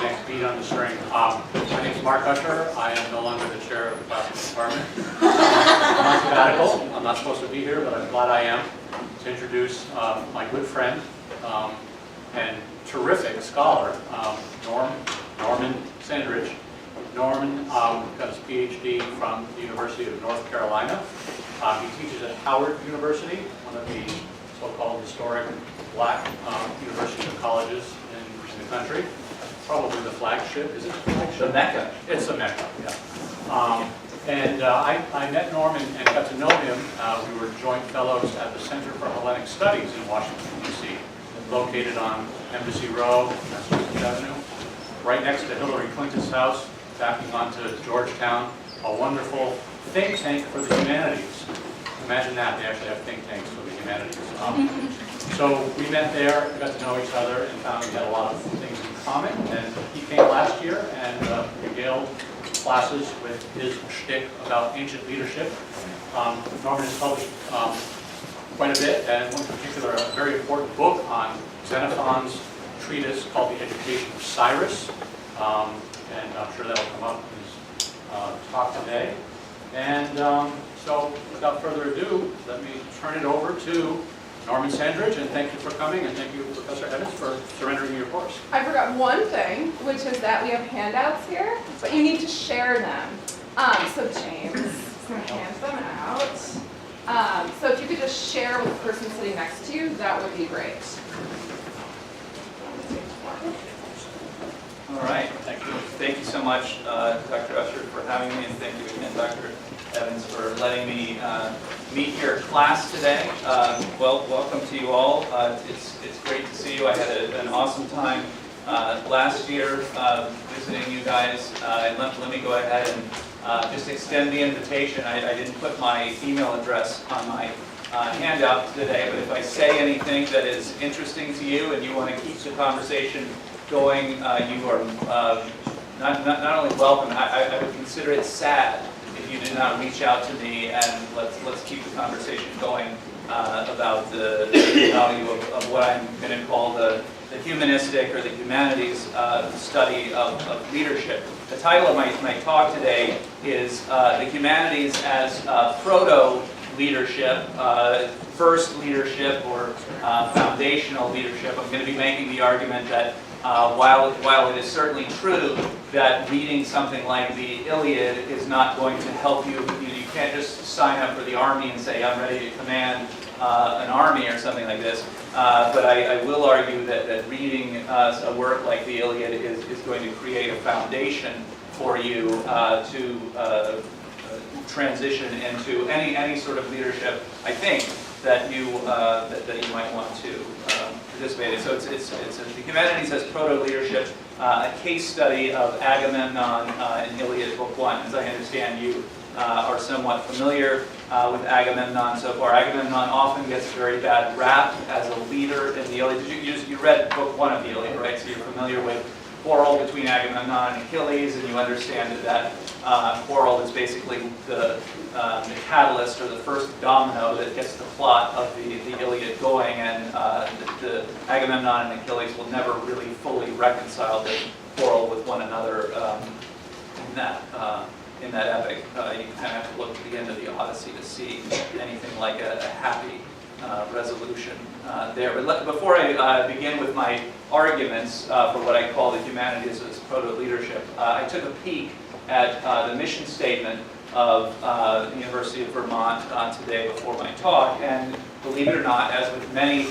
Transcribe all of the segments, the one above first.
Next beat on the string. My name is Mark Usher. I am no longer the chair of the classical department. I'm on sabbatical. I'm not supposed to be here, but I'm glad I am to introduce my good friend and terrific scholar, Norman Sandridge. Norman got his PhD from the University of North Carolina. He teaches at Howard University, one of the so-called historic black universities and colleges in the country. Probably the flagship. Is it the flagship? The Mecca. It's the Mecca, yeah. I met Norman and got to know him. We were joint fellows at the Center for Hellenic Studies in Washington, D.C., located on Embassy Row, Massachusetts Avenue, right next to Hillary Clinton's house, backing onto Georgetown, a wonderful think tank for the humanities. Imagine that, they actually have think tanks for the humanities. So we met there, got to know each other, and found we had a lot of things in common. And he came last year and regaled classes with his shtick about ancient leadership. Norman has published quite a bit, and one in particular, a very important book on Xenophon's treatise called The Education of Cyrus. And I'm sure that'll come up in his talk today. And so without further ado, let me turn it over to Norman Sandridge, and thank you for coming, and thank you, Professor Evans, for surrendering your course. I forgot one thing, which is that we have handouts here, but you need to share them. So James is going to hand them out. So if you could just share with the person sitting next to you, that would be great. All right, thank you. Thank you so much, Dr. Usher, for having me, and thank you again, Dr. Evans, for letting me meet your class today. Well, welcome to you all. It's great to see you. I had an awesome time last year visiting you guys. Let me go ahead and just extend the invitation. I didn't put my email address on my handout today, but if I say anything that is interesting to you and you want to keep the conversation going, you are not only welcome, I would consider it sad if you did not reach out to me, and let's keep the conversation going about the value of what I'm going to call the humanistic or the humanities study of leadership. The title of my talk today is The Humanities as Proto-Leadership, First Leadership, or Foundational Leadership. I'm going to be making the argument that while it is certainly true that reading something like the Iliad is not going to help you, you can't just sign up for the army and say, I'm ready to command an army or something like this, but I will argue that reading a work like the Iliad is going to create a foundation for you to transition into any sort of leadership, I think, that you might want to participate in. So it's the Humanities as Proto-Leadership, a case study of Agamemnon and Iliad, Book 1. As I understand, you are somewhat familiar with Agamemnon so far. Agamemnon often gets a very bad rap as a leader in the Iliad. You read Book 1 of the Iliad, right? So you're familiar with quarrel between Agamemnon and Achilles, and you understand that quarrel is basically the catalyst or the first domino that gets the plot of the Iliad going, and the Agamemnon and Achilles will never really fully reconcile the quarrel with one another in that epic. You kind of have to look at the end of the Odyssey to see anything like a happy resolution there. But before I begin with my arguments for what I call the humanities as proto-leadership, I took a peek at the mission statement of the University of Vermont today before my talk, and believe it or not, as with many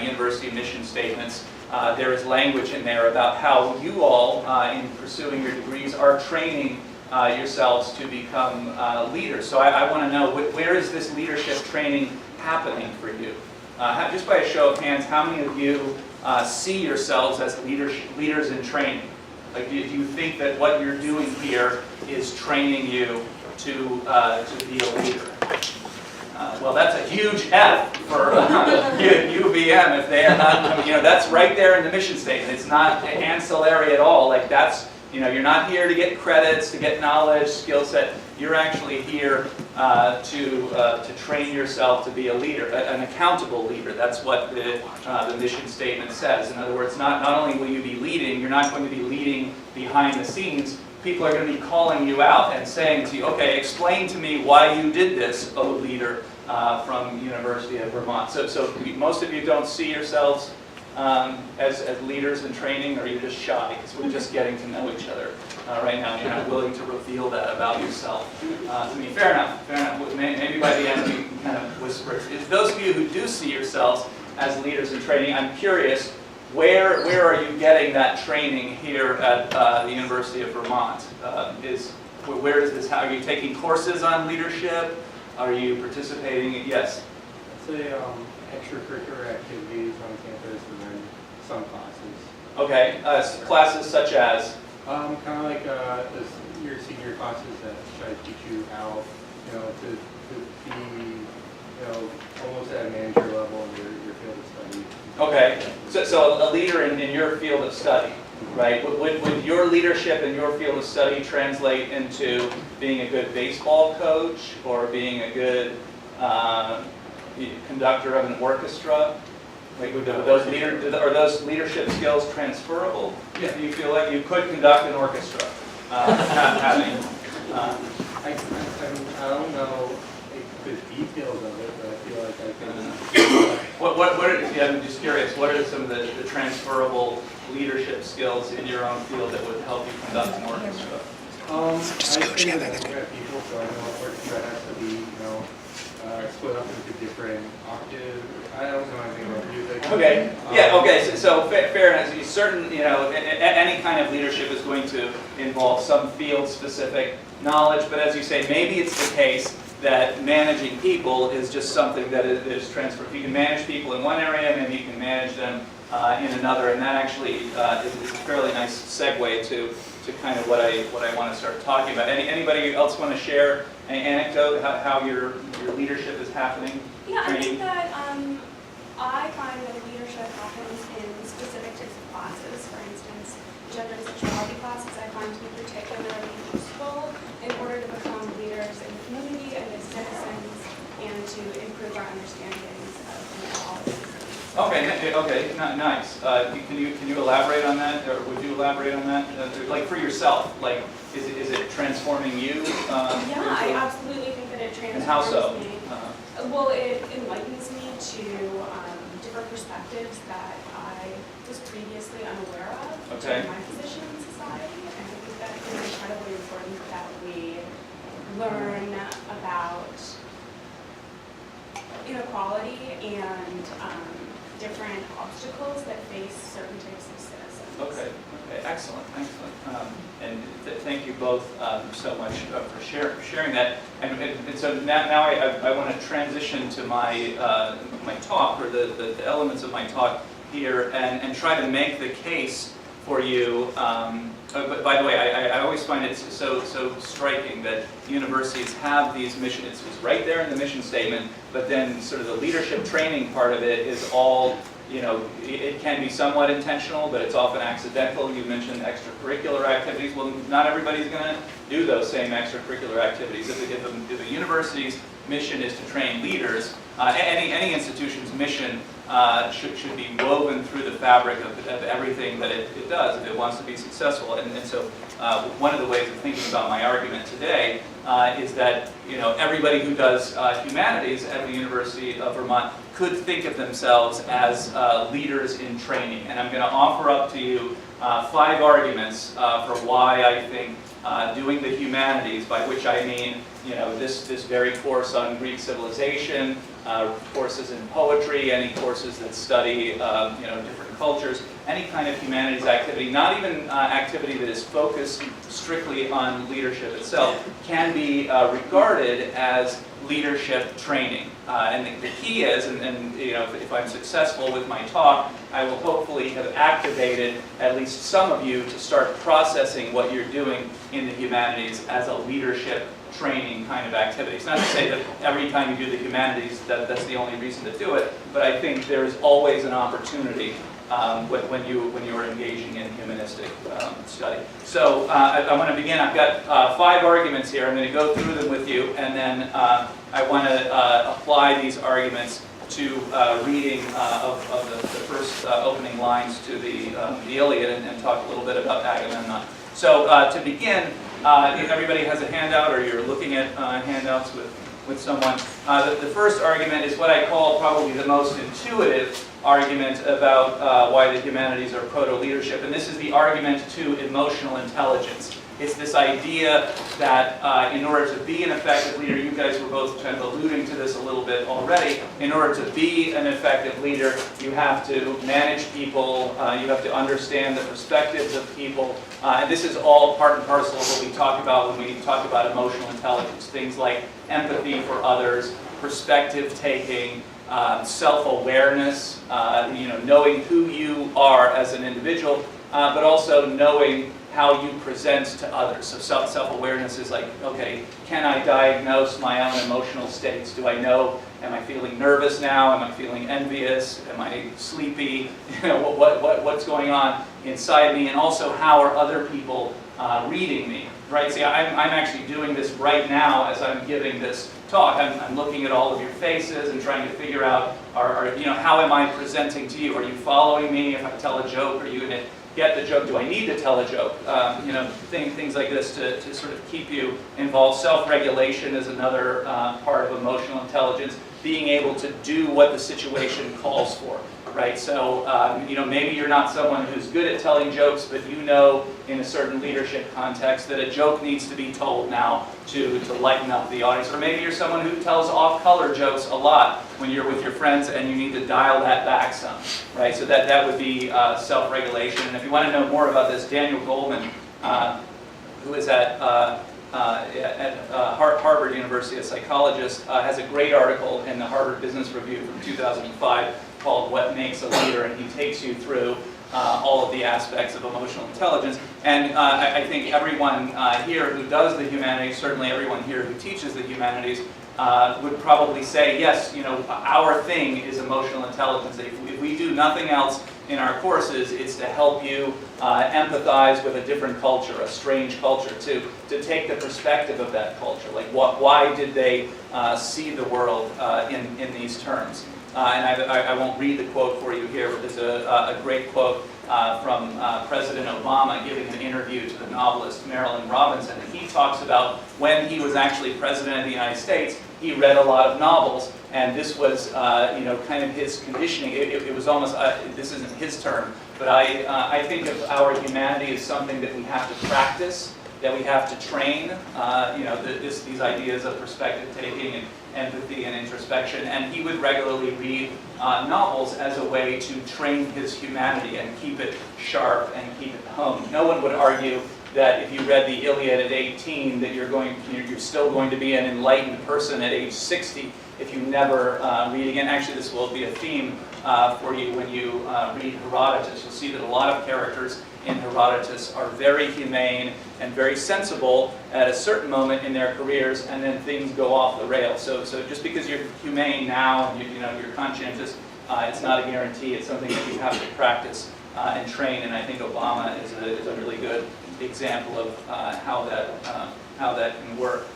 university mission statements, there is language in there about how you all, in pursuing your degrees, are training yourselves to become leaders. So I want to know, where is this leadership training happening for you? Just by a show of hands, how many of you see yourselves as leaders in training? Like, do you think that what you're doing here is training you to be a leader? Well, that's a huge F for UVM if they are not. That's right there in the mission statement. It's not ancillary at all. Like, that's You're not here to get credits, to get knowledge, skill set. You're actually here to train yourself to be a leader, an accountable leader. That's what the mission statement says. In other words, not only will you be leading, you're not going to be leading behind the scenes. People are going to be calling you out and saying to you, okay, explain to me why you did this, oh leader from University of Vermont. So most of you don't see yourselves as leaders in training, or you're just shy because we're just getting to know each other right now. You're not willing to reveal that about yourself. I mean, fair enough, fair enough. Maybe by the end we can kind of whisper. If those of you who do see yourselves as leaders in training, I'm curious, where are you getting that training here at the University of Vermont? Where is this? How are you taking courses on leadership? Are you participating? Yes. I'd say extracurricular activities on campus, and then some classes. Okay, classes such as? Kind of like your senior classes that try to teach you how, to be, almost at a manager level in your field of study. Okay, so a leader in your field of study, right? Would your leadership in your field of study translate into being a good baseball coach or being a good conductor of an orchestra? Like, are those leadership skills transferable? Yeah. Do you feel like you could conduct an orchestra? I don't know the details of it, but I feel like I can. I'm just curious, what are some of the transferable leadership skills in your own field that would help you conduct an orchestra? I think that we have people, so I know an orchestra has to be, split up into different octaves. I don't know anything about music. Okay. Yeah. Okay. So fair enough. Certain, any kind of leadership is going to involve some field-specific knowledge. But as you say, maybe it's the case that managing people is just something that is transferred. If you can manage people in one area, maybe you can manage them in another, and that actually is a fairly nice segue to kind of what I want to start talking about. Anybody else want to share an anecdote how your leadership is happening? Yeah, I think that I find that leadership happens in specific types of classes. For instance, gender and sexuality classes I find to be particularly useful in order to become leaders in the community and as citizens, and to improve our understandings of policies. Okay, nice. Can you elaborate on that, or would you elaborate on that? Like for yourself, like is it transforming you? Yeah, I absolutely think that it transforms and how so? me. Well, it enlightens me to different perspectives that I was previously unaware of in my position in society, and I think that it's incredibly important that we learn about inequality and different obstacles that face certain types of citizens. Okay, excellent. And thank you both so much for sharing that. And so now I want to transition to my my talk, or the elements of my talk here, and try to make the case for you. But by the way, I always find it so striking that universities have these missions. It's right there in the mission statement, but then sort of the leadership training part of it is all, it can be somewhat intentional, but it's often accidental. You mentioned extracurricular activities. Well, not everybody's going to do those same extracurricular activities. If a university's mission is to train leaders, any institution's mission should be woven through the fabric of everything that it does if it wants to be successful. And so one of the ways of thinking about my argument today is that everybody who does humanities at the University of Vermont could think of themselves as leaders in training. And I'm going to offer up to you 5 arguments for why I think doing the humanities, by which I mean this very course on Greek civilization, courses in poetry, any courses that study different cultures, any kind of humanities activity, not even activity that is focused strictly on leadership itself, can be regarded as leadership training. And the key is, and if I'm successful with my talk, I will hopefully have activated at least some of you to start processing what you're doing in the humanities as a leadership training kind of activity. It's not to say that every time you do the humanities that's the only reason to do it, but I think there's always an opportunity when you are engaging in humanistic study. So I want to begin. I've got 5 arguments here. I'm going to go through them with you, and then I want to apply these arguments to reading of the first opening lines to the Iliad, and talk a little bit about Agamemnon. So to begin, if everybody has a handout, or you're looking at handouts with someone, the first argument is what I call probably the most intuitive argument about why the humanities are proto-leadership, and this is the argument to emotional intelligence. It's this idea that in order to be an effective leader, you guys were both kind of alluding to this a little bit already, in order to be an effective leader, you have to manage people, you have to understand the perspectives of people, and this is all part and parcel of what we talk about when we talk about emotional intelligence, things like empathy for others, perspective taking, self-awareness, knowing who you are as an individual, but also knowing how you present to others. So self-awareness is like, okay, can I diagnose my own emotional states? Do I know, am I feeling nervous now? Am I feeling envious? Am I sleepy? What's going on inside me? And also, how are other people reading me? Right? See, I'm actually doing this right now as I'm giving this talk. I'm looking at all of your faces and trying to figure out, how am I presenting to you? Are you following me? If I tell a joke, are you going to get the joke? Do I need to tell a joke? Things like this to sort of keep you involved. Self-regulation is another part of emotional intelligence. Being able to do what the situation calls for. Right, so maybe you're not someone who's good at telling jokes, but you know in a certain leadership context that a joke needs to be told now to lighten up the audience. Or maybe you're someone who tells off-color jokes a lot when you're with your friends, and you need to dial that back some. Right, so that would be self-regulation. And if you want to know more about this, Daniel Goleman, who is at Harvard University, a psychologist, has a great article in the Harvard Business Review from 2005 called What Makes a Leader, and he takes you through all of the aspects of emotional intelligence. And I think everyone here who does the humanities, certainly everyone here who teaches the humanities, would probably say, yes, our thing is emotional intelligence. If we do nothing else in our courses, it's to help you empathize with a different culture, a strange culture, to take the perspective of that culture. Like, why did they see the world in these terms? And I won't read the quote for you here, but there's a great quote from President Obama giving an interview to the novelist Marilyn Robinson. And he talks about when he was actually president of the United States, he read a lot of novels, and this was kind of his conditioning. It was almost, this isn't his term, but I think of our humanity as something that we have to practice, that we have to train, these ideas of perspective taking and empathy and introspection, and he would regularly read novels as a way to train his humanity and keep it sharp and keep it honed. No one would argue that if you read the Iliad at 18, that you're still going to be an enlightened person at age 60 if you never read again. Actually, this will be a theme for you when you read Herodotus. You'll see that a lot of characters in Herodotus are very humane and very sensible at a certain moment in their careers, and then things go off the rails. So just because you're humane now and you're conscientious, it's not a guarantee. It's something that you have to practice and train. And I think Obama is a really good example of how that can work.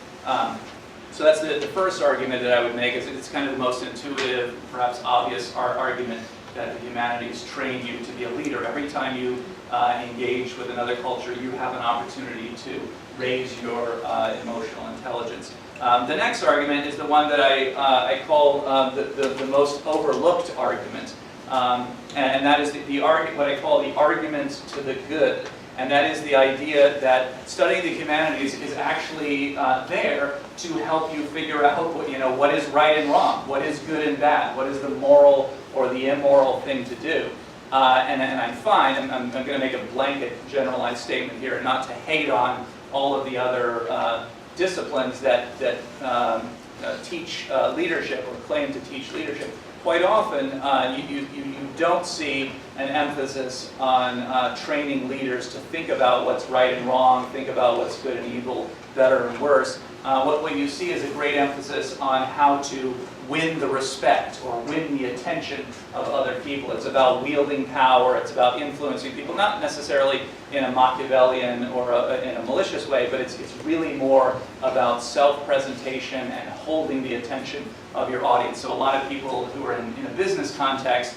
So that's the first argument that I would make. It's kind of the most intuitive, perhaps obvious argument that the humanities train you to be a leader. Every time you engage with another culture, you have an opportunity to raise your emotional intelligence. The next argument is the one that I call the most overlooked argument, and that is what I call the argument to the good. And that is the idea that studying the humanities is actually there to help you figure out what is right and wrong, what is good and bad, what is the moral or the immoral thing to do. And I find, I'm going to make a blanket generalized statement here, not to hate on all of the other disciplines that teach leadership or claim to teach leadership. Quite often, you don't see an emphasis on training leaders to think about what's right and wrong, think about what's good and evil, better and worse. what you see is a great emphasis on how to win the respect or win the attention of other people. It's about wielding power, it's about influencing people, not necessarily in a Machiavellian or in a malicious way, but it's really more about self-presentation and holding the attention of your audience. So a lot of people who are in a business context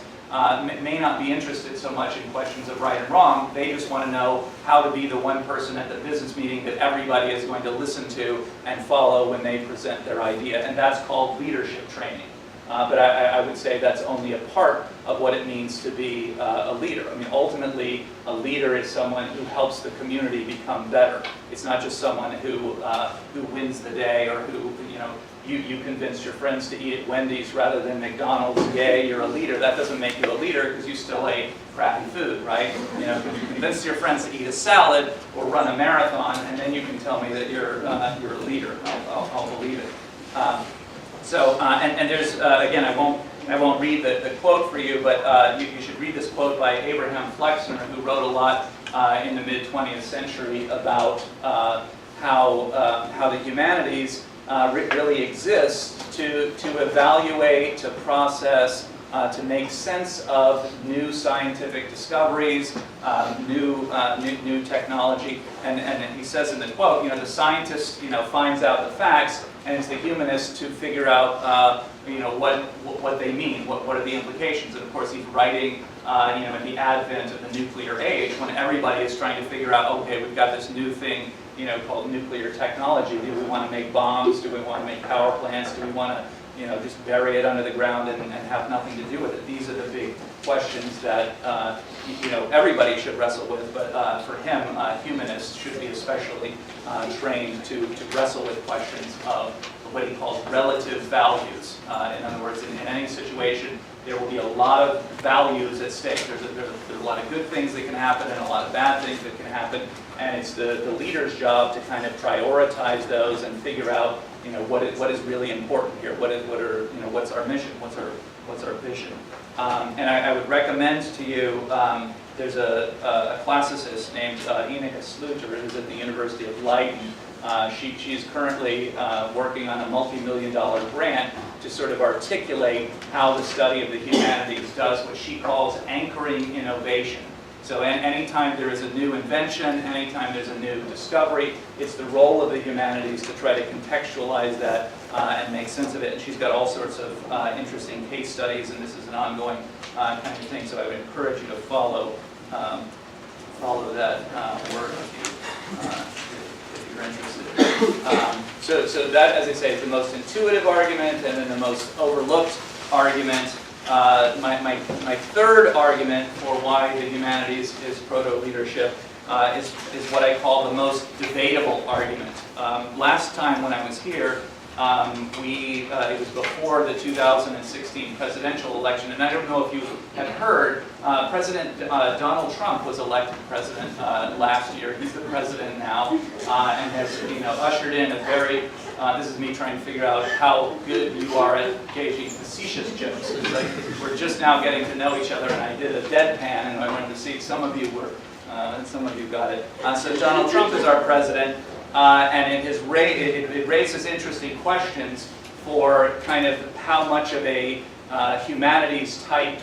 may not be interested so much in questions of right and wrong. They just want to know how to be the one person at the business meeting that everybody is going to listen to and follow when they present their idea. And that's called leadership training. But I would say that's only a part of what it means to be a leader. I mean, ultimately, a leader is someone who helps the community become better. It's not just someone who wins the day or who, you convinced your friends to eat at Wendy's rather than McDonald's. Yay, you're a leader. That doesn't make you a leader because you still ate crappy food, right? You convince your friends to eat a salad or run a marathon, and then you can tell me that you're a leader. I'll believe it. And there's again, I won't read the quote for you, but you should read this quote by Abraham Flexner, who wrote a lot in the mid-20th century about how the humanities really exist to evaluate, to process, to make sense of new scientific discoveries, new technology. And he says in the quote, the scientist finds out the facts, and it's the humanist to figure out what they mean, what are the implications. And of course he's writing at the advent of the nuclear age, when everybody is trying to figure out, okay, we've got this new thing called nuclear technology. Do we want to make bombs? Do we want to make power plants? Do we want to just bury it under the ground and have nothing to do with it? These are the big questions that everybody should wrestle with, but for him, humanists should be especially trained to wrestle with questions of what he calls relative values. In other words, in any situation, there will be a lot of values at stake. There's a lot of good things that can happen and a lot of bad things that can happen, and it's the leader's job to kind of prioritize those and figure out what is really important here. What's our mission? What's our vision? And I would recommend to you. There's a classicist named Ina Sluter, who's at the University of Leiden. She's currently working on a multi-million-dollar grant to sort of articulate how the study of the humanities does what she calls anchoring innovation. So anytime there is a new invention, anytime there's a new discovery, it's the role of the humanities to try to contextualize that and make sense of it. And she's got all sorts of interesting case studies, and this is an ongoing kind of thing. So I would encourage you to follow that work if you're interested. So that, as I say, is the most intuitive argument, and then the most overlooked argument. My third argument for why the humanities is proto-leadership is what I call the most debatable argument. Last time when I was here, it was before the 2016 presidential election, and I don't know if you have heard, President Donald Trump was elected president last year. He's the president now, and has ushered in a very this is me trying to figure out how good you are at gauging facetious jokes. It's like we're just now getting to know each other, and I did a deadpan, and I wanted to see if some of you were, and some of you got it. So Donald Trump is our president, and it raises interesting questions for kind of how much of a humanities type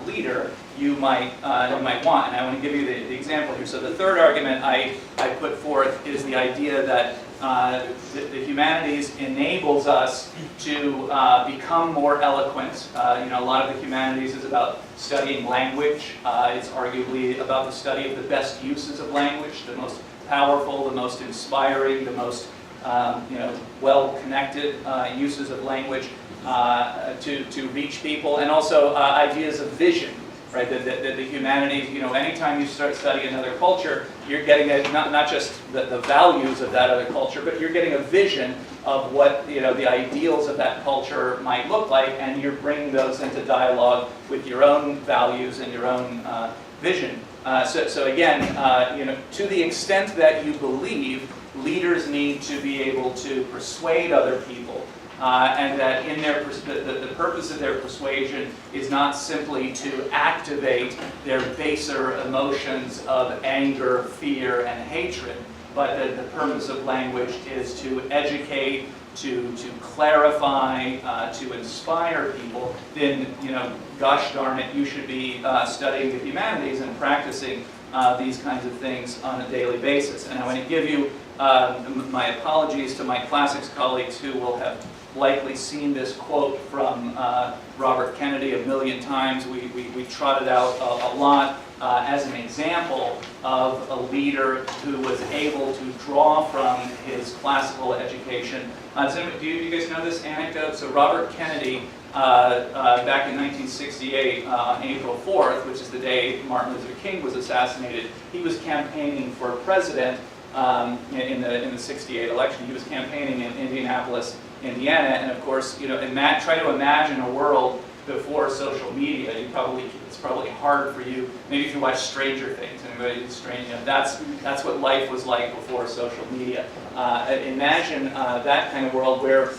leader you might want. And I want to give you the example here. So the third argument I put forth is the idea that the humanities enables us to become more eloquent. A lot of the humanities is about studying language. It's arguably about the study of the best uses of language, the most powerful, the most inspiring, the most well-connected uses of language to reach people, and also ideas of vision. Right, the humanities, anytime you start studying another culture, you're getting not just the values of that other culture, but you're getting a vision of what the ideals of that culture might look like, and you're bringing those into dialogue with your own values and your own vision. So again, to the extent that you believe leaders need to be able to persuade other people. And that in the purpose of their persuasion is not simply to activate their baser emotions of anger, fear, and hatred, but the purpose of language is to educate, to clarify, to inspire people, then, gosh darn it, you should be studying the humanities and practicing these kinds of things on a daily basis. And I want to give you my apologies to my classics colleagues who will have likely seen this quote from Robert Kennedy a million times. We trotted out a lot as an example of a leader who was able to draw from his classical education. Do you guys know this anecdote? So Robert Kennedy, back in 1968, on April 4th, which is the day Martin Luther King was assassinated, he was campaigning for president in the 68 election. He was campaigning in Indianapolis, Indiana, and of course, try to imagine a world before social media. It's probably hard for you. Maybe if you watch Stranger Things, anybody strange, that's what life was like before social media. Imagine that kind of world where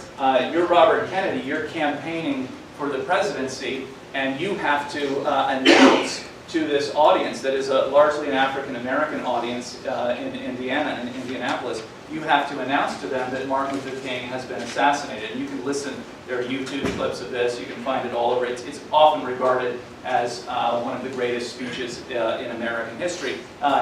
you're Robert Kennedy, you're campaigning for the presidency, and you have to announce to this audience that is largely an African American audience in Indiana and Indianapolis. You have to announce to them that Martin Luther King has been assassinated. And you can listen, there are YouTube clips of this, you can find it all over. It's often regarded as one of the greatest speeches in American history.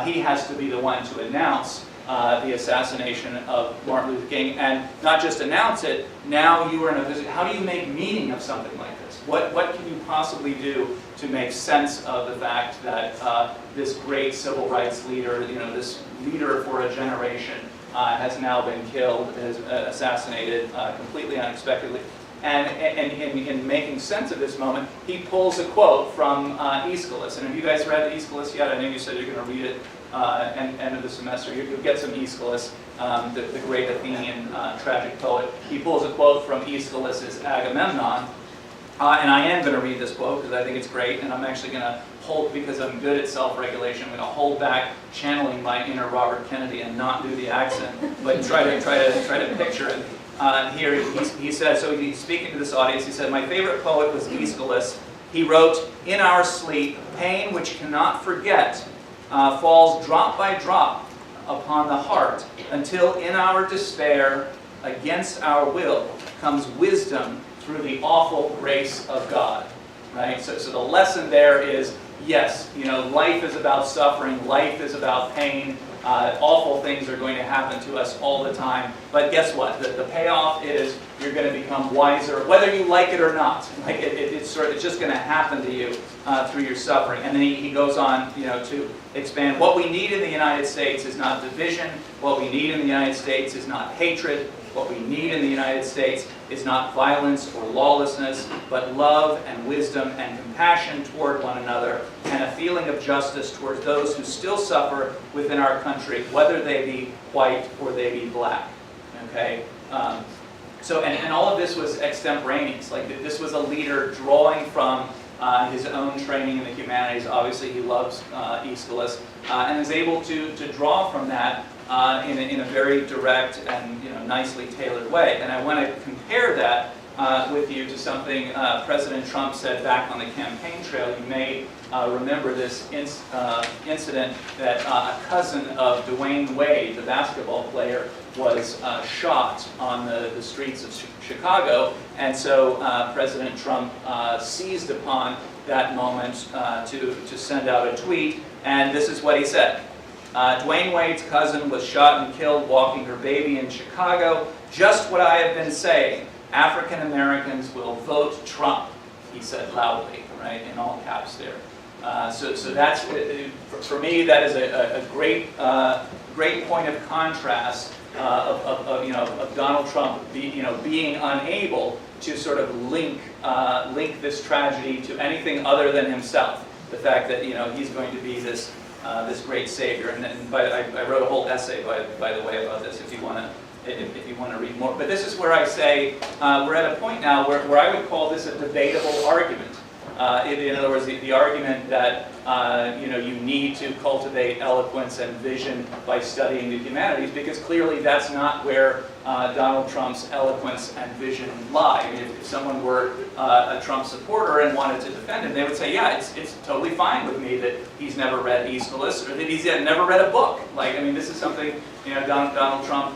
He has to be the one to announce the assassination of Martin Luther King, and not just announce it, now you are in a position, how do you make meaning of something like this? What can you possibly do to make sense of the fact that this great civil rights leader, this leader for a generation, has now been killed, is assassinated completely unexpectedly. And in making sense of this moment, he pulls a quote from Aeschylus. And have you guys read Aeschylus yet? I know you said you're going to read it end of the semester. You'll get some Aeschylus, the great Athenian tragic poet. He pulls a quote from Aeschylus' Agamemnon. And I am going to read this quote because I think it's great, and I'm actually going to hold, because I'm good at self-regulation, I'm going to hold back channeling my inner Robert Kennedy and not do the accent, but try to picture it. Here he said, so he's speaking to this audience, he said, "My favorite poet was Aeschylus. He wrote, 'In our sleep, pain which cannot forget falls drop by drop upon the heart, until in our despair, against our will, comes wisdom through the awful grace of God.'" Right? So the lesson there is, yes, life is about suffering, life is about pain, awful things are going to happen to us all the time, but guess what? The payoff is you're going to become wiser, whether you like it or not. Like it's just going to happen to you through your suffering. And then he goes on, to expand. What we need in the United States is not division. What we need in the United States is not hatred. What we need in the United States is not violence or lawlessness, but love and wisdom and compassion toward one another, and a feeling of justice towards those who still suffer within our country, whether they be white or they be black. Okay? And all of this was extemporaneous. Like, this was a leader drawing from his own training in the humanities. Obviously, he loves Aeschylus, and is able to draw from that in a very direct and nicely tailored way. And I want to compare that with you to something President Trump said back on the campaign trail. You may remember this incident that a cousin of Dwayne Wade, the basketball player, was shot on the streets of Chicago. And so President Trump seized upon that moment to send out a tweet. And this is what he said. "Dwayne Wade's cousin was shot and killed walking her baby in Chicago. Just what I have been saying. African Americans will vote Trump," he said loudly, right, in all caps there. So that's, for me, that is a great point of contrast of Donald Trump being unable to sort of link this tragedy to anything other than himself. The fact that he's going to be this great savior, and I wrote a whole essay by the way about this if you want to read more. But this is where I say we're at a point now where I would call this a debatable argument. In other words, the argument that you need to cultivate eloquence and vision by studying the humanities, because clearly that's not where Donald Trump's eloquence and vision lie. I mean, if someone were a Trump supporter and wanted to defend him, they would say, yeah, it's totally fine with me that he's never read Aeschylus or that he's never read a book. Like, I mean, this is something Donald Trump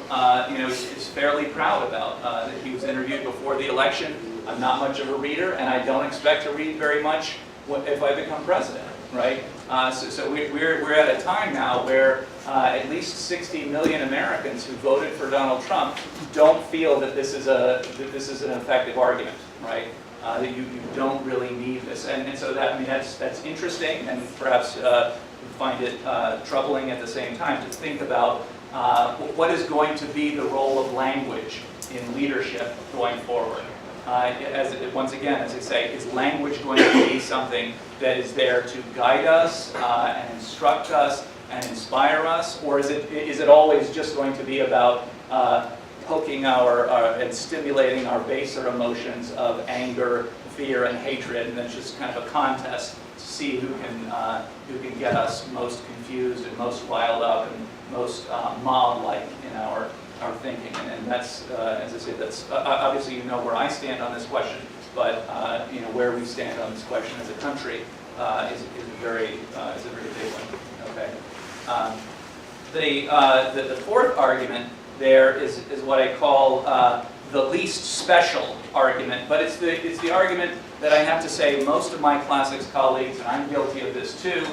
is fairly proud about. That he was interviewed before the election. I'm not much of a reader, and I don't expect to read very much if I become president, right? So we're at a time now where at least 60 million Americans who voted for Donald Trump don't feel that this is an effective argument, right? That you don't really need this, and so that's interesting, and perhaps find it troubling at the same time to think about what is going to be the role of language in leadership going forward. Once again, as I say, is language going to be something that is there to guide us and instruct us and inspire us, or is it always just going to be about poking and stimulating our baser emotions of anger, fear, and hatred, and then it's just kind of a contest to see who can get us most confused and most riled up and most mob-like in our thinking, and that's, as I say, that's obviously where I stand on this question, but where we stand on this question as a country is a very big one. Okay. The fourth argument there is what I call the least special argument, but it's the argument that I have to say most of my classics colleagues, and I'm guilty of this too,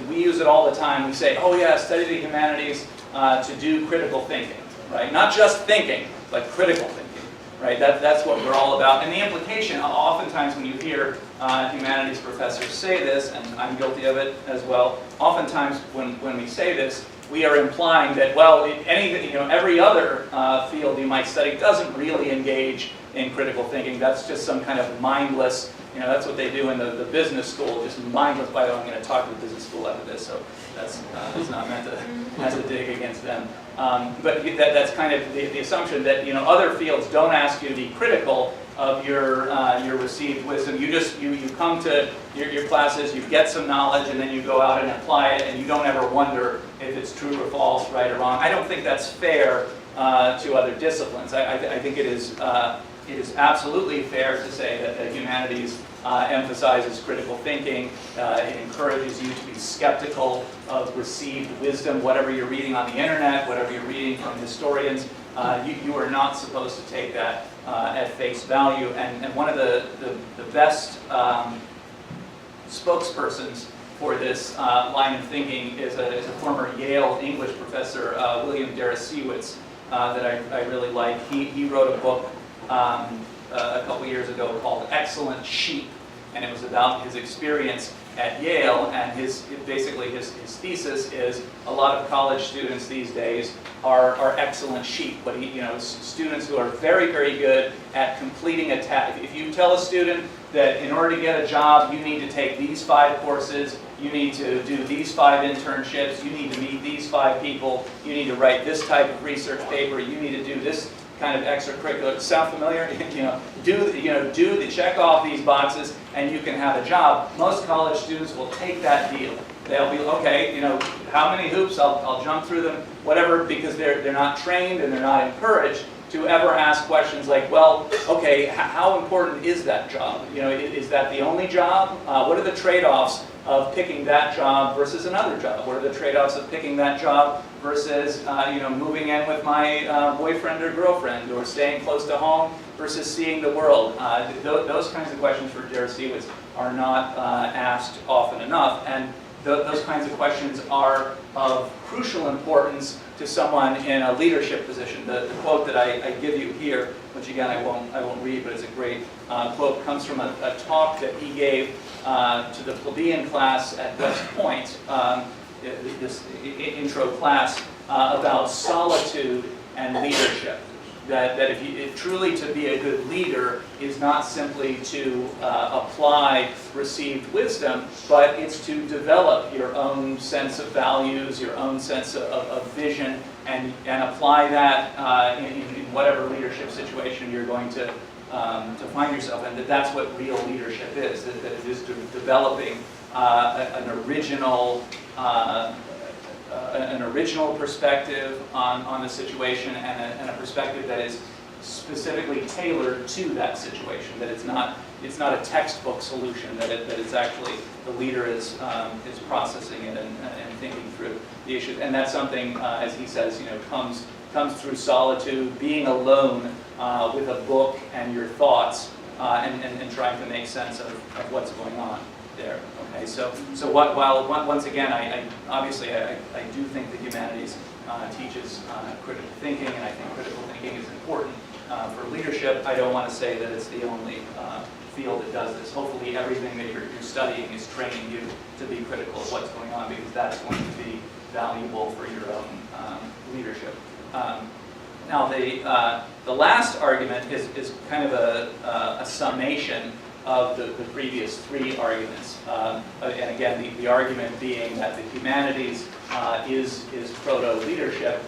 we use it all the time. We say, oh yeah, study the humanities to do critical thinking, right? Not just thinking, but critical thinking, right? That's what we're all about. And the implication, oftentimes when you hear humanities professors say this, and I'm guilty of it as well, oftentimes when we say this, we are implying that, well, every other field you might study doesn't really engage in critical thinking. That's just some kind of mindless, that's what they do in the business school, just mindless. By the way, I'm going to talk to the business school after this, so that's not meant to dig against them. But that's kind of the assumption that other fields don't ask you to be critical of your received wisdom. You come to your classes, you get some knowledge, and then you go out and apply it, and you don't ever wonder if it's true or false, right or wrong. I don't think that's fair to other disciplines. I think it is absolutely fair to say that the humanities emphasizes critical thinking. It encourages you to be skeptical of received wisdom, whatever you're reading on the internet, whatever you're reading from historians. You are not supposed to take that at face value. And one of the best spokespersons for this line of thinking is a former Yale English professor, William Deresiewicz, that I really like. He wrote a book a couple years ago called Excellent Sheep, and it was about his experience at Yale, and basically his thesis is a lot of college students these days are excellent sheep, but students who are very, very good at completing a task. If you tell a student that in order to get a job, you need to take these 5 courses, you need to do these 5 internships, you need to meet these 5 people, you need to write this type of research paper, you need to do this kind of extracurricular. Sound familiar? Check off these boxes, and you can have a job. Most college students will take that deal. They'll be okay. How many hoops? I'll jump through them, whatever, because they're not trained and they're not encouraged to ever ask questions like, well, okay, how important is that job? Is that the only job? What are the trade-offs of picking that job versus another job? What are the trade-offs of picking that job versus moving in with my boyfriend or girlfriend, or staying close to home versus seeing the world? Those kinds of questions for Deresiewicz are not asked often enough, and those kinds of questions are of crucial importance to someone in a leadership position. The quote that I give you here, which again I won't read, but it's a great quote, comes from a talk that he gave to the plebeian class at West Point, this intro class about solitude and leadership. That if truly to be a good leader is not simply to apply received wisdom, but it's to develop your own sense of values, your own sense of vision, and apply that in whatever leadership situation you're going to find yourself, and that's what real leadership is, that it is developing an original perspective on the situation, and a perspective that is specifically tailored to that situation, that it's not a textbook solution, that it's actually the leader is processing it and thinking through the issues. And that's something, as he says, comes through solitude, being alone with a book and your thoughts, and trying to make sense of what's going on there. Okay, so while once again, I do think the humanities teaches critical thinking, and I think critical thinking is important for leadership, I don't want to say that it's the only field that does this. Hopefully everything that you're studying is training you to be critical of what's going on, because that's going to be valuable for your own leadership. Now the last argument is kind of a summation of the previous three arguments. And again, the argument being that the humanities is proto-leadership.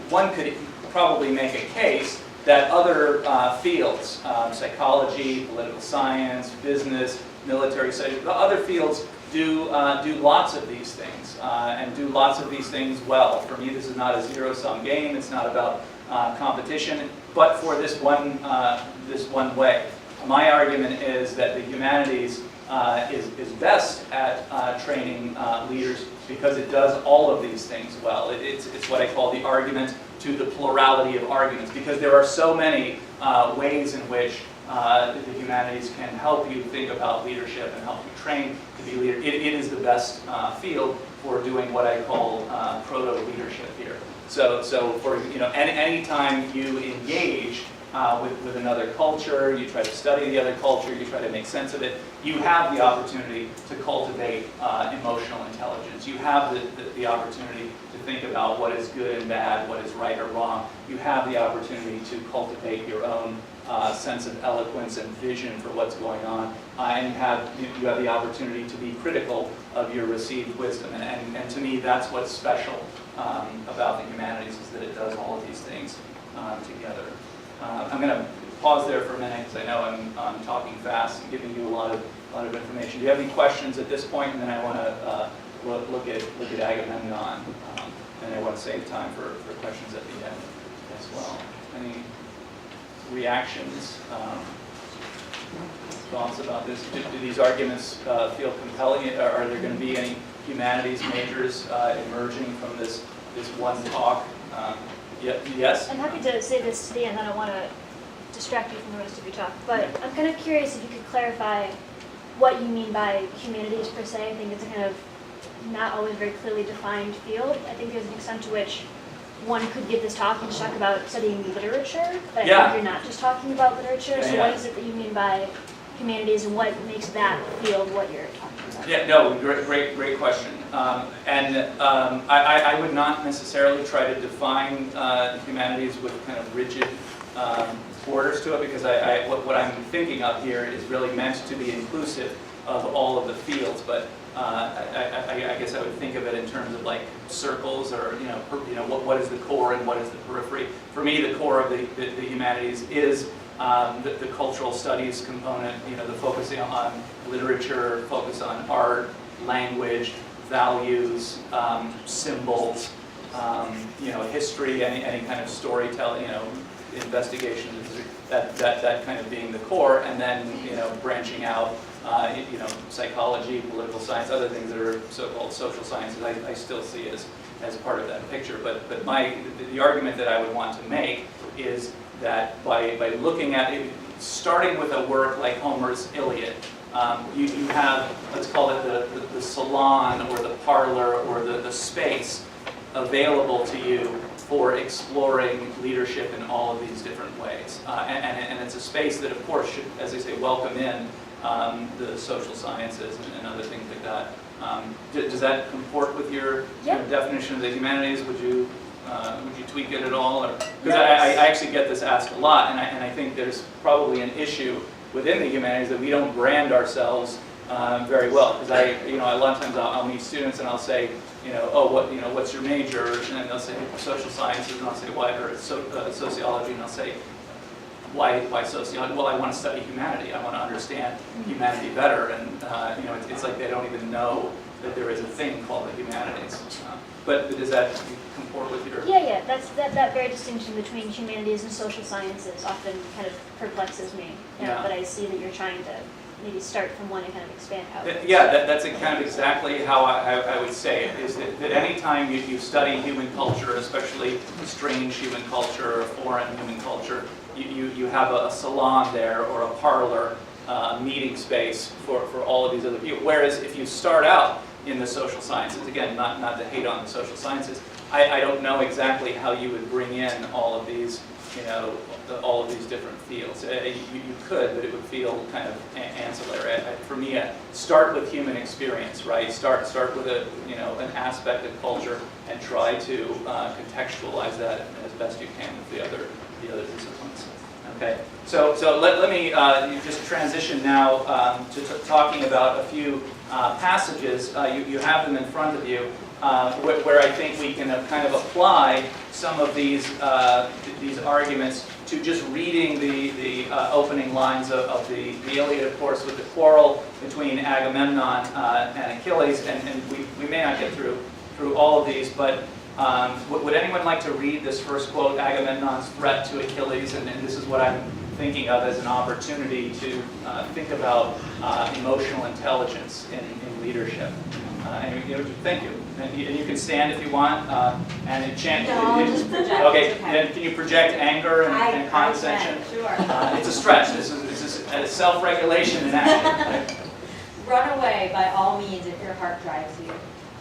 One could probably make a case that other fields, psychology, political science, business, military studies, the other fields do lots of these things, and do lots of these things well. For me, this is not a zero-sum game. It's not about competition, but for this one way. My argument is that the humanities is best at training leaders because it does all of these things well. It's what I call the argument to the plurality of arguments, because there are so many ways in which the humanities can help you think about leadership and help you train to be leader. It is the best field for doing what I call proto-leadership here. So for any time you engage with another culture, you try to study the other culture, you try to make sense of it, you have the opportunity to cultivate emotional intelligence. You have the opportunity to think about what is good and bad, what is right or wrong. You have the opportunity to cultivate your own sense of eloquence and vision for what's going on, and you have the opportunity to be critical of your received wisdom. And to me, that's what's special about the humanities, is that it does all of these things together. I'm going to pause there for a minute because I know I'm talking fast and giving you a lot of information. Do you have any questions at this point? And then I want to look at Agamemnon, and I want to save time for questions at the end as well. Any reactions, thoughts about this? Do these arguments feel compelling? Are there going to be any humanities majors emerging from this one talk? Yes? I'm happy to say this to the end. I don't want to distract you from the rest of your talk, but I'm kind of curious if you could clarify what you mean by humanities per se. I think it's a kind of not always very clearly defined field. I think there's an extent to which one could give this talk and just talk about studying literature, but I think you're not just talking about literature. So what is it that you mean by humanities, and what makes that field what you're talking about? Yeah, no, great question. I would not necessarily try to define humanities with kind of rigid borders to it, because what I'm thinking of here is really meant to be inclusive of all of the fields. But I guess I would think of it in terms of like circles, or what is the core and what is the periphery. For me, the core of the humanities is the cultural studies component, the focusing on literature, focus on art, language, values, symbols, history, any kind of storytelling, investigation, that kind of being the core, and then branching out, psychology, political science, other things that are so-called social sciences, I still see as part of that picture. But the argument that I would want to make is that by looking at it, starting with a work like Homer's Iliad, you have, let's call it the salon or the parlor or the space available to you for exploring leadership in all of these different ways. And it's a space that, of course, should, as I say, welcome in the social sciences and other things like that. Does that comport with your definition of the humanities? Would you tweak it at all? Because I actually get this asked a lot, and I think there's probably an issue within the humanities that we don't brand ourselves very well. Because a lot of times I'll meet students and I'll say, what's your major? And they'll say social sciences, and I'll say what, or sociology, and I'll say, why sociology? Well, I want to study humanity. I want to understand humanity better, and it's like they don't even know that there is a thing called the humanities. But does that comport with your? Yeah. That very distinction between humanities and social sciences often kind of perplexes me. Yeah. But I see that you're trying to maybe start from one and kind of expand out. Yeah, that's kind of exactly how I would say it, is that any time you study human culture, especially strange human culture or foreign human culture, you have a salon there or a parlor, meeting space for all of these other people. Whereas if you start out in the social sciences, again, not to hate on the social sciences, I don't know exactly how you would bring in all of these, all of these different fields. You could, but it would feel kind of ancillary. For me, start with human experience, right? Start with an aspect of culture and try to contextualize that as best you can with the other disciplines. Okay, so let me just transition now to talking about a few passages. You have them in front of you, where I think we can kind of apply some of these arguments to just reading the opening lines of the Iliad, of course, with the quarrel between Agamemnon and Achilles, and we may not get through all of these, but would anyone like to read this first quote, Agamemnon's threat to Achilles? And this is what I'm thinking of as an opportunity to think about emotional intelligence in leadership. Thank you. And you can stand if you want, and chant. No, I'll just project. Okay. It's okay. And can you project anger and condescension? Sure. It's a stretch. This is self-regulation in action. Run away by all means if your heart drives you.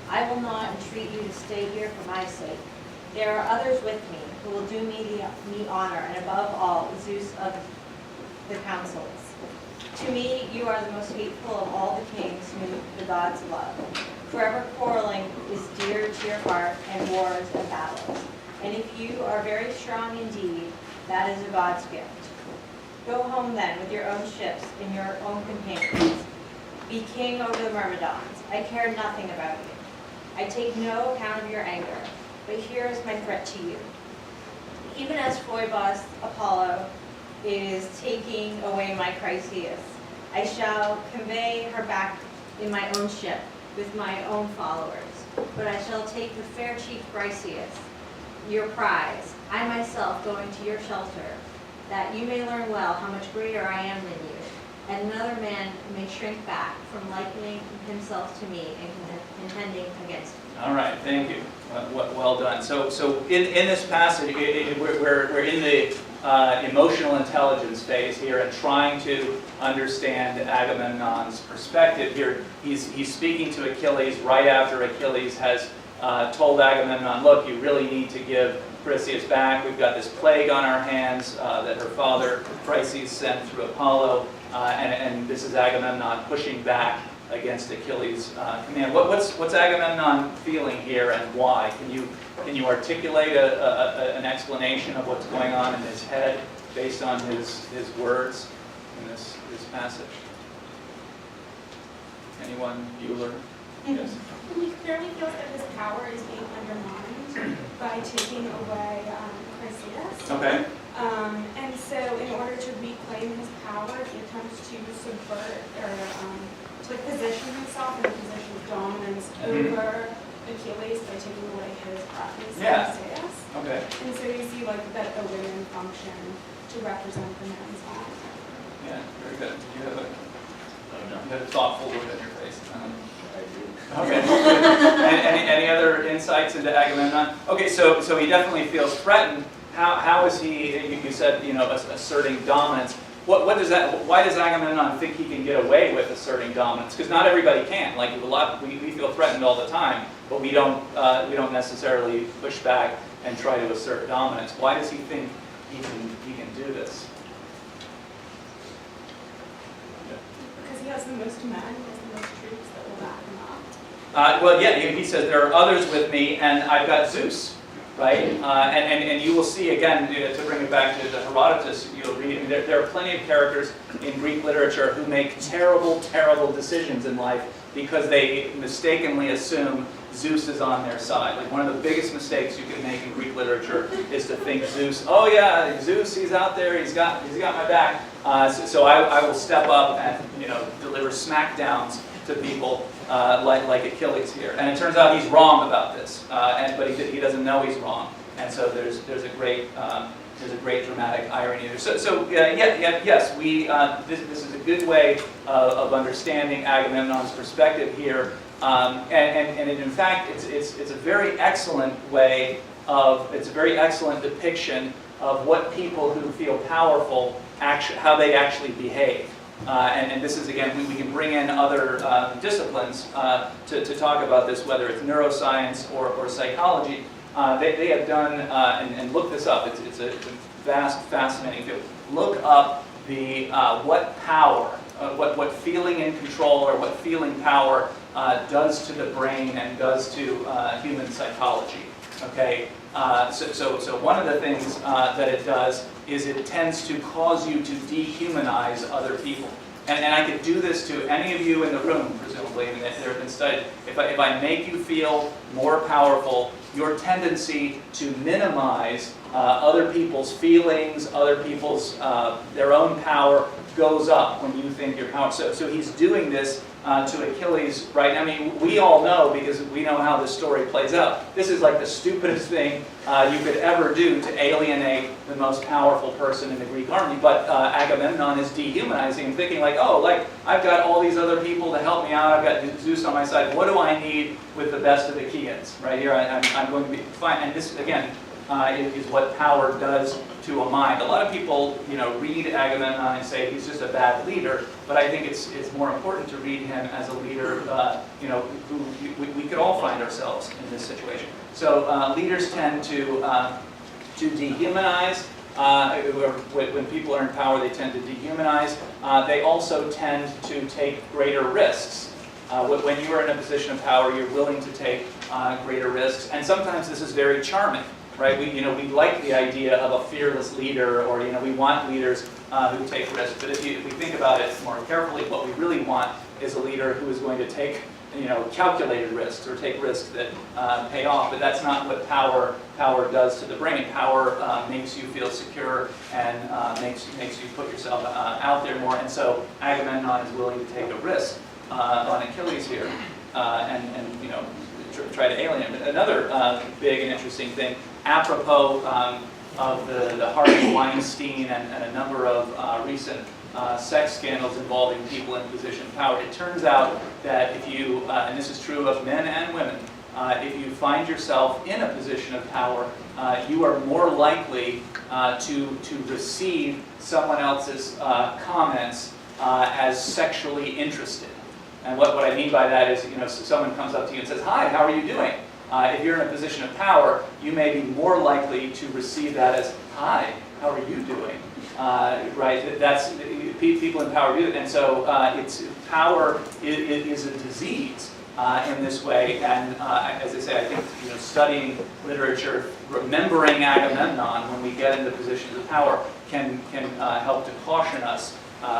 I will not entreat you to stay here for my sake. There are others with me who will do me honor, and above all, Zeus of the councils. To me, you are the most hateful of all the kings whom the gods love. Forever quarreling is dear to your heart, and wars and battles. And if you are very strong indeed, that is a God's gift. Go home then with your own ships and your own companions. Be king over the Myrmidons. I care nothing about you. I take no account of your anger, but here is my threat to you. Even as Phoebus Apollo is taking away my Chryseis, I shall convey her back in my own ship with my own followers. But I shall take the fair chief Chryseis, your prize, I myself going to your shelter, that you may learn well how much greater I am than you, and another man may shrink back from likening himself to me and contending against me. All right, thank you. Well done. So in this passage, we're in the emotional intelligence phase here and trying to understand Agamemnon's perspective here. He's speaking to Achilles right after Achilles has told Agamemnon, look, you really need to give Chryseis back. We've got this plague on our hands that her father Chryseis sent through Apollo, and this is Agamemnon pushing back against Achilles' command. What's Agamemnon feeling here, and why? Can you articulate an explanation of what's going on in his head based on his words in this passage? Anyone? Bueller? Yes. He clearly feels that his power is being undermined by taking away Chryseis. Okay. And so in order to reclaim his power, he attempts to subvert or to position himself in a position of dominance over Achilles by taking away his Chryseis. Okay. And so you see that the women function to represent the men's honor. Yeah, very good. You have a thoughtful look on your face. Okay. Any other insights into Agamemnon? Okay, so he definitely feels threatened. How is he? You said asserting dominance. What does that? Why does Agamemnon think he can get away with asserting dominance? Because not everybody can. Like we feel threatened all the time, but we don't necessarily push back and try to assert dominance. Why does he think he can do this? Because he has the most men, he has the most troops that will back him up. Well, yeah, he says there are others with me, and I've got Zeus. Right, and you will see again, to bring it back to the Herodotus, you'll read. I mean, there are plenty of characters in Greek literature who make terrible, terrible decisions in life because they mistakenly assume Zeus is on their side. Like one of the biggest mistakes you can make in Greek literature is to think Zeus, oh yeah, Zeus, he's out there, he's got my back. So I will step up and deliver smackdowns to people like Achilles here. And it turns out he's wrong about this, but he doesn't know he's wrong. And so there's a great dramatic irony there. So yes, this is a good way of understanding Agamemnon's perspective here, and in fact, it's a very excellent way it's a very excellent depiction of what people who feel powerful how they actually behave. And this is, again, we can bring in other disciplines to talk about this, whether it's neuroscience or psychology. They have done, and look this up, it's a vast, fascinating field. Look up what power, what feeling in control or what feeling power does to the brain and does to human psychology. Okay, so one of the things that it does is it tends to cause you to dehumanize other people. And I could do this to any of you in the room, presumably, and there have been studies. If I make you feel more powerful, your tendency to minimize other people's feelings, other people's their own power goes up when you think you're powerful. So he's doing this to Achilles, right? I mean, we all know, because we know how this story plays out. This is like the stupidest thing you could ever do to alienate the most powerful person in the Greek army. But Agamemnon is dehumanizing and thinking like, oh, like I've got all these other people to help me out. I've got Zeus on my side. What do I need with the best of the Achaeans? Right here, I'm going to be fine. And this again is what power does to a mind. A lot of people, read Agamemnon and say he's just a bad leader, but I think it's more important to read him as a leader, who we could all find ourselves in this situation. So leaders tend to dehumanize. When people are in power, they tend to dehumanize. They also tend to take greater risks. When you are in a position of power, you're willing to take greater risks, and sometimes this is very charming. Right, we like the idea of a fearless leader, or we want leaders who take risks. But if we think about it more carefully, what we really want is a leader who is going to take calculated risks or take risks that pay off. But that's not what power does to the brain. Power makes you feel secure and makes you put yourself out there more. And so Agamemnon is willing to take a risk on Achilles here, and try to alienate him. Another big and interesting thing, apropos of the Harvey Weinstein and a number of recent sex scandals involving people in position of power, it turns out that if you, and this is true of men and women, if you find yourself in a position of power, you are more likely to receive someone else's comments as sexually interested. And what I mean by that is, someone comes up to you and says, "Hi, how are you doing?" If you're in a position of power, you may be more likely to receive that as, "Hi, how are you doing?" Right? That's people in power do it, and so power is a disease in this way. And as I say, I think studying literature, remembering Agamemnon when we get into positions of power, can help to caution us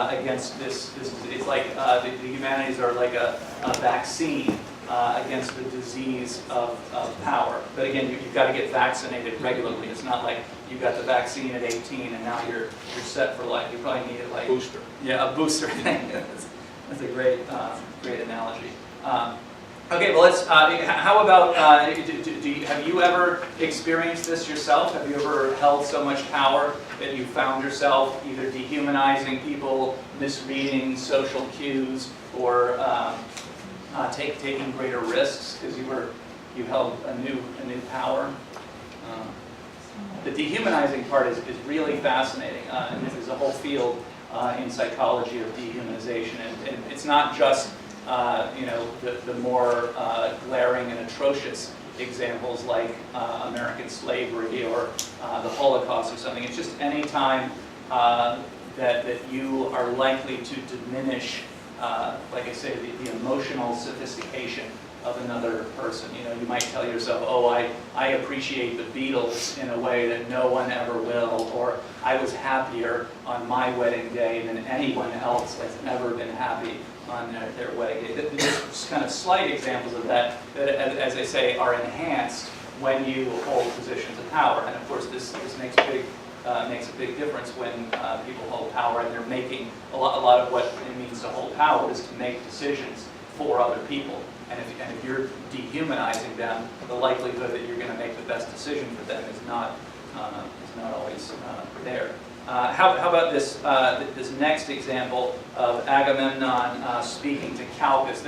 against this. It's like the humanities are like a vaccine against the disease of power. But again, you've got to get vaccinated regularly. It's not like you got the vaccine at 18 and now you're set for life. You probably need a booster. Yeah, a booster. That's a great analogy. Okay, well, let's. How about? Have you ever experienced this yourself? Have you ever held so much power that you found yourself either dehumanizing people, misreading social cues, or taking greater risks because you held a new power? The dehumanizing part is really fascinating, and this is a whole field in psychology of dehumanization, and it's not just the more glaring and atrocious examples like American slavery or the Holocaust or something. It's just any time that you are likely to diminish, like I say, the emotional sophistication of another person. You might tell yourself, "Oh, I appreciate the Beatles in a way that no one ever will," or "I was happier on my wedding day than anyone else has ever been happy their way. Just kind of slight examples of that, as I say, are enhanced when you hold positions of power. And of course, this makes a big difference when people hold power and they're making a lot of what it means to hold power is to make decisions for other people. And if you're dehumanizing them, the likelihood that you're going to make the best decision for them is not always there. How about this next example of Agamemnon speaking to Calchas?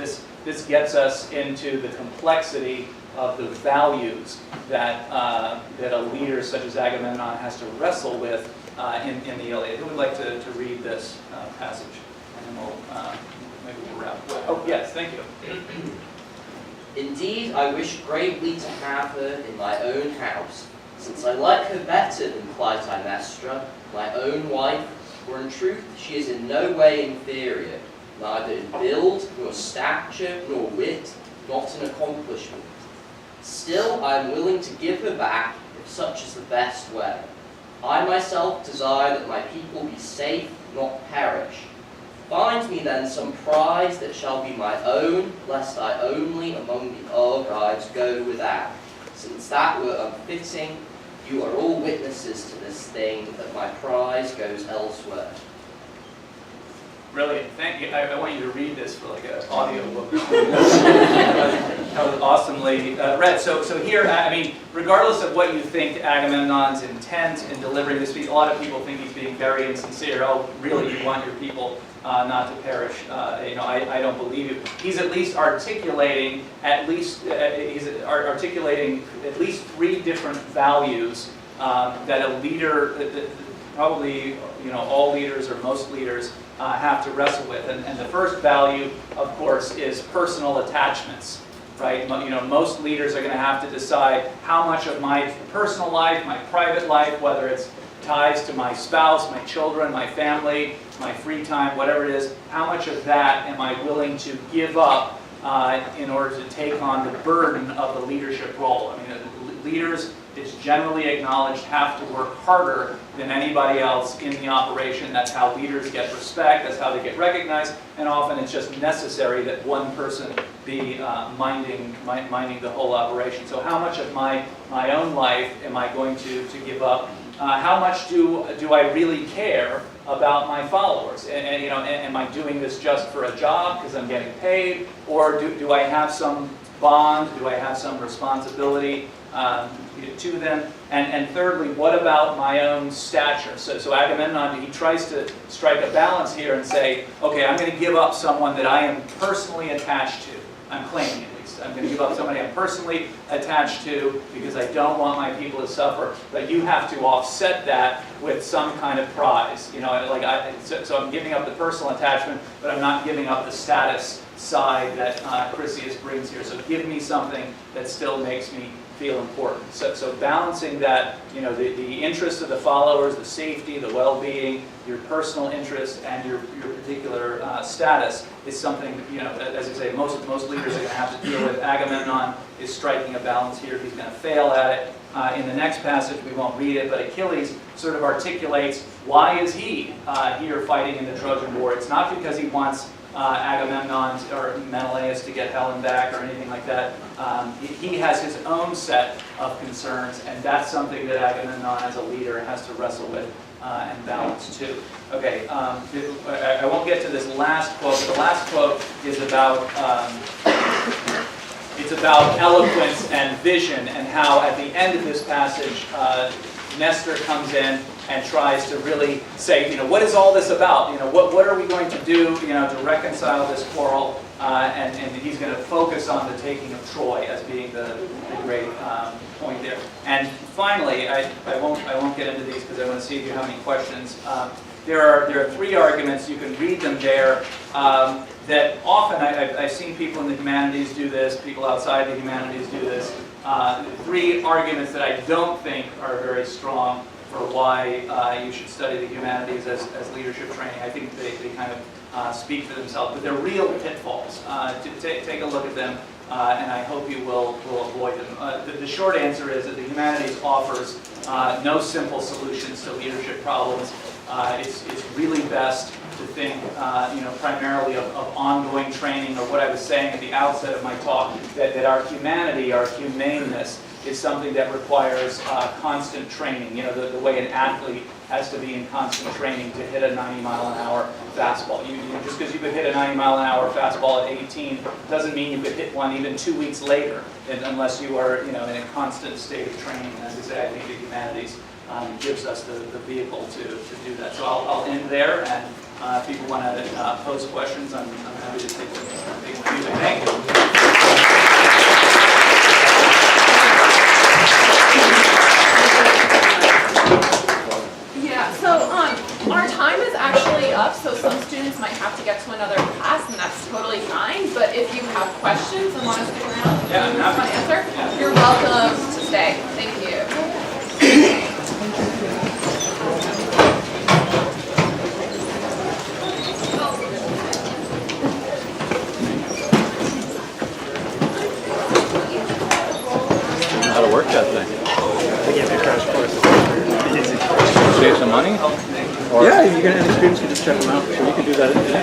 This gets us into the complexity of the values that a leader such as Agamemnon has to wrestle with in the Iliad. Who would like to read this passage? And then maybe we'll wrap. Oh, yes, thank you. Indeed, I wish greatly to have her in my own house, since I like her better than Clytemnestra, my own wife, for in truth she is in no way inferior, neither in build, nor stature, nor wit, not in accomplishment. Still, I am willing to give her back, if such is the best way. I myself desire that my people be safe, not perish. Find me then some prize that shall be my own, lest I only among the Argives go without. Since that were unfitting, you are all witnesses to this thing, that my prize goes elsewhere. Brilliant, thank you. I want you to read this for like an audio book. That was awesomely read. So here, I mean, regardless of what you think Agamemnon's intent in delivering this speech, a lot of people think he's being very insincere. Oh, really, you want your people not to perish? I don't believe you. He's at least articulating at least three different values that a leader, probably all leaders or most leaders have to wrestle with. And the first value, of course, is personal attachments, right? Most leaders are going to have to decide how much of my personal life, my private life, whether it's ties to my spouse, my children, my family, my free time, whatever it is, how much of that am I willing to give up in order to take on the burden of the leadership role? I mean, leaders, it's generally acknowledged, have to work harder than anybody else in the operation. That's how leaders get respect, that's how they get recognized, and often it's just necessary that one person be minding the whole operation. So how much of my own life am I going to give up? How much do I really care about my followers? And am I doing this just for a job because I'm getting paid, or do I have some bond? Do I have some responsibility to them? And thirdly, what about my own stature? So Agamemnon, he tries to strike a balance here and say, okay, I'm going to give up someone that I am personally attached to. I'm claiming at least. I'm going to give up somebody I'm personally attached to because I don't want my people to suffer. But you have to offset that with some kind of prize. So I'm giving up the personal attachment, but I'm not giving up the status side that Chrysias brings here. So give me something that still makes me feel important. So balancing that, the interest of the followers, the safety, the well-being, your personal interest, and your particular status is something, as I say, most leaders are going to have to deal with. Agamemnon is striking a balance here. He's going to fail at it. In the next passage, we won't read it, but Achilles sort of articulates why is he here fighting in the Trojan War. It's not because he wants Agamemnon or Menelaus to get Helen back or anything like that. He has his own set of concerns, and that's something that Agamemnon as a leader has to wrestle with and balance too. Okay, I won't get to this last quote, but the last quote is about it's about eloquence and vision, and how at the end of this passage Nestor comes in and tries to really say, what is all this about? What are we going to do, to reconcile this quarrel? And he's going to focus on the taking of Troy as being the great point there. And finally, I won't get into these because I want to see if you have any questions. There are three arguments. You can read them there. That often I've seen people in the humanities do this. People outside the humanities do this. Three arguments that I don't think are very strong for why you should study the humanities as leadership training. I think they kind of speak for themselves, but they're real pitfalls. Take a look at them, and I hope you will avoid them. The short answer is that the humanities offers no simple solutions to leadership problems. it's really best to think, primarily of ongoing training, or what I was saying at the outset of my talk, that our humanity, our humaneness, is something that requires constant training. The way an athlete has to be in constant training to hit a 90-mile-an-hour fastball. Just because you could hit a 90-mile-an-hour fastball at 18 doesn't mean you could hit one even 2 weeks later, unless you are in a constant state of training. And as I say, I think the humanities gives us the vehicle to do that. So I'll end there, and if people want to pose questions, I'm happy to take them. Thank you. Yeah, so our time is actually up, so some students might have to get to another class, and that's totally fine. But if you have questions and want to stick around, Yeah, I'm happy. want to answer, you're welcome to stay. Thank you. How to work that thing. Save some money? Yeah, you can, and the students can just check them out, so you can do that.